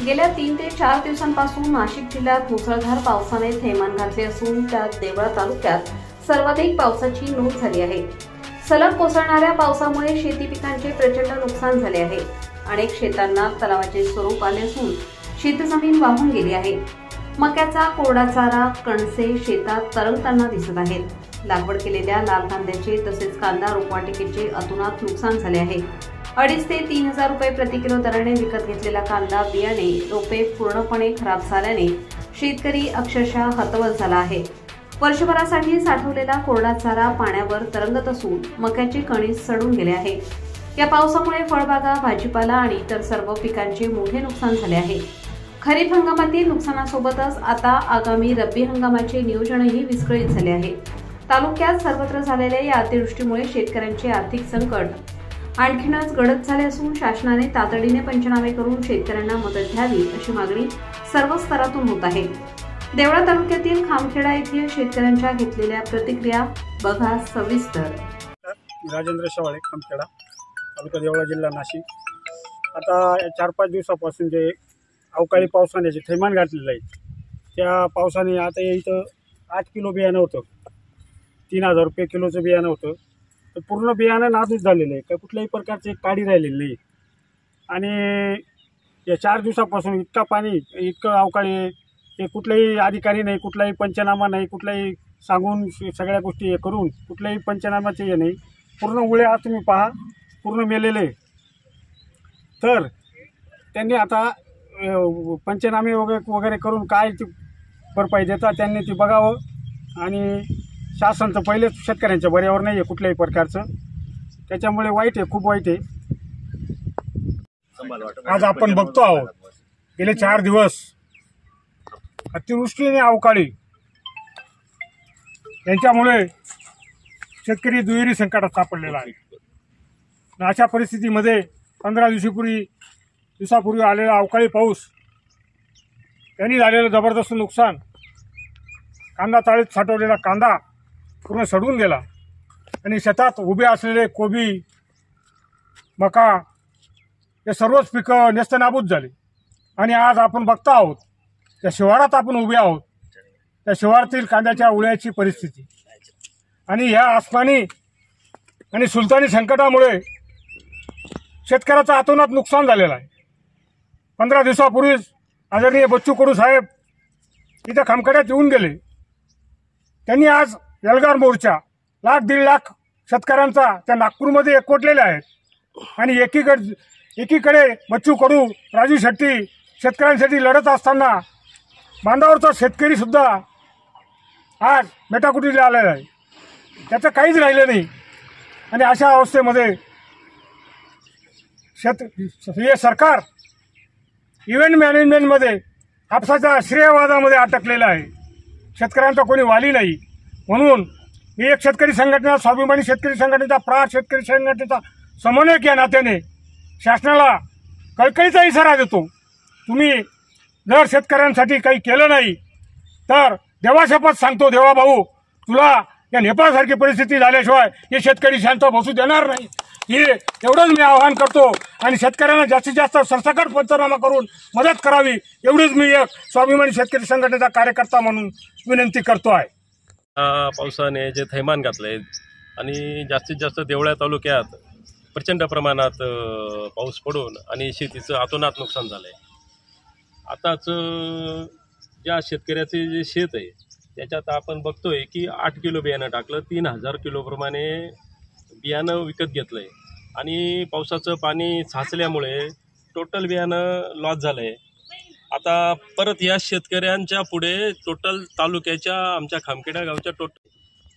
गेल्या 3 ते 4 दिवसांपासून नाशिक जिल्ह्यात मुसळधार पावसाने थैमान घातले असून त्यात देवळा तालुक्यात सर्वाधिक पावसाची नोंद झाली आहे। सलग कोसळणाऱ्या पावसामुळे शेती पिकांचे प्रचंड नुकसान झाले आहे। अनेक शेतांना तलावाचे स्वरूप आले असून शेतजमीन वाहून गेली आहे। मक्याचा कोरडा चारा कणसे शेतात तरंगताना दिसत आहेत। लागवड केलेल्या लाल कांद्याचे तसेच कांदा रोपवाटिकेचे अतोनात नुकसान झाले आहे। 2,500 ते 3,000 रुपये प्रति किलो दराने विकत घेतलेला कांदा बियाणे रोपे पूर्णपणे खराब झाल्याने शेतकरी अक्षरशः हतबल झाला आहे। वर्षभरासाठी साठवलेला कोरडा चारा पाण्यावर तरंगत असून मक्याचे कणीस सडून गेले आहे। या पावसामुळे फळबागा भाजीपाला आणि इतर सर्व पिकांचे मोठे नुकसान झाले आहे। खरीप हंगामातील नुकसानासोबतच आता आगामी रब्बी हंगामाचे नियोजनही विस्कळीत झाले आहे। तालुक्यात सर्वत्र झालेल्या या अतिवृष्टीमुळे शेतकऱ्यांचे आर्थिक संकट आणखीनच गडद झाले असून शासनाने तातडीने पंचनामे करून शेतकऱ्यांना मदत द्यावी अशी मागणी सर्व स्तरातून होत आहे। देवळा तालुक्यातील खामखेडा येथील शेतकऱ्यांच्या घेतलेल्या प्रतिक्रिया बघा सविस्तर। राजेंद्र शेवाळे, खामखेडा तालुका, देवळा, जिल्हा नाशिक। आता 4-5 दिवसापासून जे अवकाळी पावसाने जे थैमान घातलेलं आहे, त्या पावसाने आता इथं 8 किलो बियाणं होतं, 3,000 रुपये किलोचं बियाणं होतं। तर पूर्ण बियाणं नाजूक झालेलं आहे, का कुठल्याही प्रकारची काडी राहिलेली नाही। आणि या 4 दिवसापासून इतका पाणी, इतकं अवकाळी आहे, ते कुठलाही अधिकारी नाही, कुठलाही पंचनामा नाही, कुठलाही सांगून सगळ्या गोष्टी हे करून कुठल्याही पंचनामाचे हे नाही। पूर्ण उळे आज तुम्ही पहा, पूर्ण मेलेले। तर त्यांनी आता पंचनामे वगैरे करून काय ती भरपाई देतात त्यांनी ती बघावं। आणि शासन तर पहिलेच शेतकऱ्यांच्या बऱ्यावर नाही आहे कुठल्याही प्रकारचं, त्याच्यामुळे वाईट आहे, खूप वाईट आहे। आज आपण बघतो आहोत गेले 4 दिवस अतिवृष्टी आणि अवकाळी यांच्यामुळे शेतकरी दुहेरी संकटात सापडलेला आहे। अशा परिस्थितीमध्ये 15 दिवसापूर्वी आलेला अवकाळी पाऊस त्यांनी झालेलं जबरदस्त नुकसान, कांदा चाळीत साठवलेला कांदा पूर्ण सडून गेला आणि शेतात उभे असलेले कोबी, मका हे सर्वच पिकं नेस्तनाबूत झाले। आणि आज आपण बघतो आहोत त्या शिवारात आपण उभे आहोत, त्या शिवारातील कांद्याच्या उळ्याची परिस्थिती आणि ह्या आसमानी आणि सुलतानी संकटामुळे शेतकऱ्याचं अतोनात नुकसान झालेलं आहे। 15 दिवसापूर्वीच आदरणीय बच्चू कडू साहेब इथं खामखेड्यात येऊन गेले। त्यांनी आज एल्गार मोर्चा 1,00,000-1.5 लाख शेतकऱ्यांचा त्या नागपूरमध्ये एकवटलेले आहेत। आणि एकीकडे बच्चू कडू, राजू शेट्टी शेतकऱ्यांसाठी लढत असताना बांधावरचा शेतकरी सुद्धा आज मेटाकुटीला आलेला आहे, त्याचं काहीच राहिलं नाही। आणि अशा अवस्थेमध्ये हे सरकार इव्हेंट मॅनेजमेंटमध्ये आपसाच्या श्रेयवादामध्ये अटकलेलं आहे। शेतकऱ्यांचा कोणी वाली नाही। म्हणून मी एक शेतकरी संघटना, स्वाभिमानी शेतकरी संघटनेचा, प्रहार शेतकरी संघटनेचा समन्वयक या नात्याने शासनाला कळकळीचा इशारा देतो, तुम्ही जर शेतकऱ्यांसाठी काही केलं नाही तर देवाशपथ सांगतो, देवा भाऊ तुला या नेपाळसारखी परिस्थिती झाल्याशिवाय हे शेतकरी शांत बसू देणार नाही। हे एवढंच मी आवाहन करतो आणि शेतकऱ्यांना जास्तीत जास्त सरसकट पंचनामा करून मदत करावी एवढीच मी एक स्वाभिमानी शेतकरी संघटनेचा कार्यकर्ता म्हणून विनंती करतो आहे। पावसाने जे थैमान घातले आणि जास्तीत जास्त देवळा तालुक्यात प्रचंड प्रमाणात पाऊस पडून आणि शेतीचं अतोनात नुकसान झालं आहे। आताच ज्या शेतकऱ्याचे जे शेत आहे त्याच्यात आपण बघतोय की 8 किलो बियाणं टाकलं, 3,000 किलोप्रमाणे बियाणं विकत घेतलं आहे आणि पावसाचं पाणी साचल्यामुळे टोटल बियाणं लॉस झालं आहे। आता परत या शेतकऱ्यांच्या पुढे टोटल तालुक्याच्या आमच्या खामखेडा गावच्या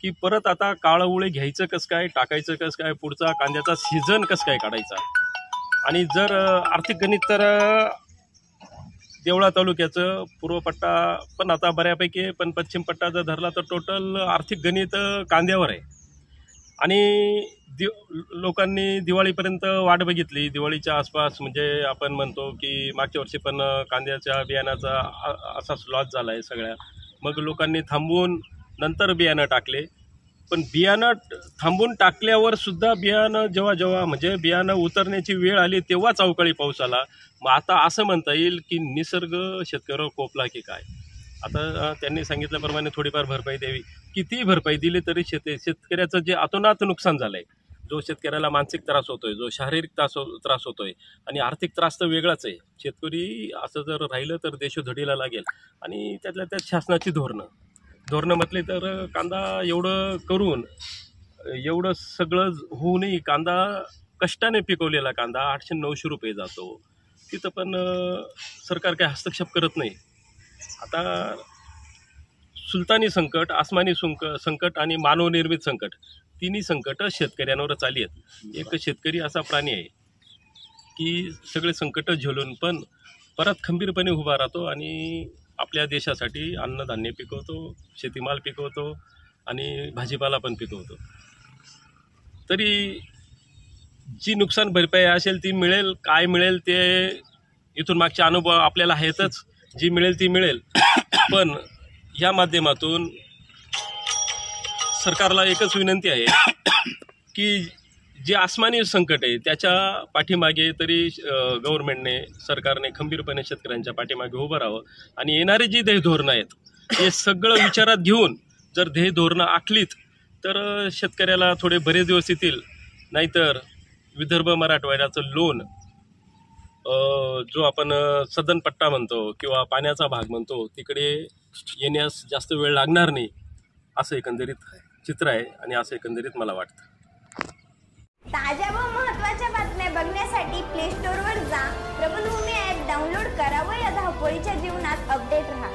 की परत आता काळं घ्यायचं कसं काय, टाकायचं कसं काय, पुढचा कांद्याचा सीझन कसं काय काढायचा। आणि जर आर्थिक गणित तर देवळा तालुक्याचं पूर्व पट्टा पण आता बऱ्यापैकी, पण पश्चिम पट्टा जर धरला तर टोटल आर्थिक गणित कांद्यावर आहे। आणि लोकांनी दिवाळीपर्यंत वाट बघितली। दिवाळीच्या आसपास म्हणजे आपण म्हणतो की मागच्या वर्षी पण कांद्याच्या बियाणाचा असाच लॉस झाला आहे सगळ्या। मग लोकांनी थांबवून नंतर बियाणं टाकले पण बियाणं थांबून टाकल्यावर सुद्धा बियाणं जेव्हा म्हणजे बियाणं उतरण्याची वेळ आली तेव्हाच अवकाळी पाऊस आला. मग आता असं म्हणता येईल की निसर्ग शेतकऱ्यावर कोपला की काय? आता त्यांनी सांगितल्याप्रमाणे थोडीफार भरपाई द्यावी. कितीही भरपाई दिली तरी शेतकऱ्याचं जे अतोनात नुकसान झालं आहे, जो शेतकऱ्याला मानसिक त्रास होतोय, जो शारीरिक त्रास होतोय आणि आर्थिक त्रास तर वेगळाच आहे. शेतकरी असं जर राहिलं तर देशोधडीला लागेल. आणि त्यातल्या त्यात शासनाची धोरणं म्हटली तर कांदा एवढं करून एवढं सगळं होऊनही कांदा कष्टाने पिकवलेला कांदा 800-900 रुपये जातो. तिथं पण सरकार काही हस्तक्षेप करत नाही. आता सुलतानी संकट, आसमानी संकट आणि मानवनिर्मित संकट, तिन्ही संकट शेतकऱ्यांवरच आली आहेत. एक शेतकरी असा प्राणी आहे की सगळे संकट झेलून पण परत खंबीरपणे उभा राहतो आणि आपल्या देशासाठी अन्नधान्य पिकवतो, शेतीमाल पिकवतो आणि भाजीपाला पण पिकवतो. तरी जी नुकसान भरपाई असेल ती मिळेल. काय मिळेल ते इथून मागचे अनुभव आपल्याला आहेतच. जी मिळेल ती मिळेल. पण या माध्यमातून सरकारला एकच विनंती आहे की जे आसमानी संकट आहे त्याच्या पाठीमागे तरी सरकारने खंबीरपणे शेतकऱ्यांच्या पाठीमागे उभं राहावं. आणि येणारी जी ध्येयधोरणं आहेत हे सगळं विचारात घेऊन जर ध्येयधोरणं आखलीत तर शेतकऱ्याला थोडे बरेच दिवस येतील. नाहीतर विदर्भ मराठवाड्याचं लोण, जो आपण सदन पट्टा म्हणतो किंवा पाण्याचा भाग म्हणतो, तिकडे येण्यास जास्त वेळ लागणार नाही असं एकंदरीत चित्र आहे. आणि असं एकंदरीत मला वाटतं. ताज्या व महत्त्वाच्या बातम्या बघण्यासाठी प्ले स्टोअरवर जा, प्रबलभूमी ॲप डाउनलोड करा व या धावपळीच्या जीवनात अपडेट राहा.